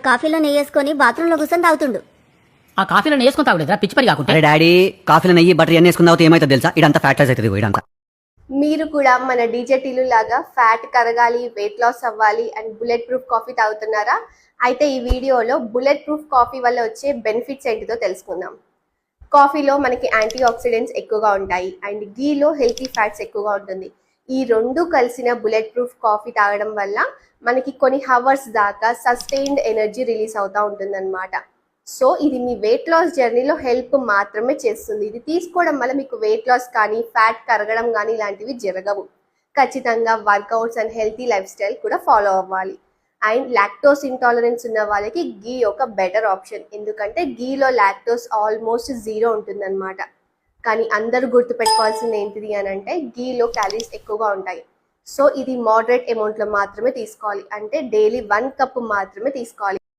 కాఫీలో నెయ్యి వేసుకొని బాత్రూంలో కూర్చొని తాగుతుండు. ఆ కాఫీలో వేసుకొని తాగులేదురా పిచ్చి పని కాకుంటే. అరే డాడీ, కాఫీలో నెయ్యి బటర్ ఎన్ని వేసుకుని తాగితే ఏమైతే తెలుసా? ఇదంతా ఫ్యాట్ రైస్ అవుతుంది ఇదంతా. మీరు కూడా మన డీజే టీలు లాగా ఫ్యాట్ కరగాలి, వెయిట్ లాస్ అవ్వాలి అండ్ బుల్లెట్ ప్రూఫ్ కాఫీ తాగుతున్నారా? అయితే ఈ వీడియోలో బుల్లెట్ ప్రూఫ్ కాఫీ వల్ల వచ్చే బెనిఫిట్స్ ఏంటిదో తెలుసుకుందాం. కాఫీలో మనకి యాంటీ ఆక్సిడెంట్స్ ఎక్కువగా ఉంటాయి అండ్ గీలో హెల్తీ ఫ్యాట్స్ ఎక్కువగా ఉంటుంది. ఈ రెండు కలిసిన బుల్లెట్ ప్రూఫ్ కాఫీ తాగడం వల్ల మనకి కొన్ని హవర్స్ దాకా సస్టైన్డ్ ఎనర్జీ రిలీజ్ అవుతూ ఉంటుందన్నమాట. సో ఇది మీ వెయిట్ లాస్ జర్నీలో హెల్ప్ మాత్రమే చేస్తుంది. ఇది తీసుకోవడం వల్ల మీకు వెయిట్ లాస్ కానీ ఫ్యాట్ కరగడం కానీ ఇలాంటివి జరగవు. ఖచ్చితంగా workouts and healthy life style కూడా ఫాలో అవ్వాలి. అండ్ లాక్టోస్ ఇంటాలరెన్స్ ఉన్న వాళ్ళకి గీ ఒక బెటర్ ఆప్షన్, ఎందుకంటే గీలో లాక్టోస్ ఆల్మోస్ట్ 0 ఉంటుందన్నమాట. కానీ అందరూ గుర్తుపెట్టుకోవాల్సింది ఏంటిది అని అంటే గీలో క్యాలరీస్ ఎక్కువగా ఉంటాయి. సో ఇది మోడరేట్ అమౌంట్లో మాత్రమే తీసుకోవాలి, అంటే డైలీ 1 కప్ మాత్రమే తీసుకోవాలి.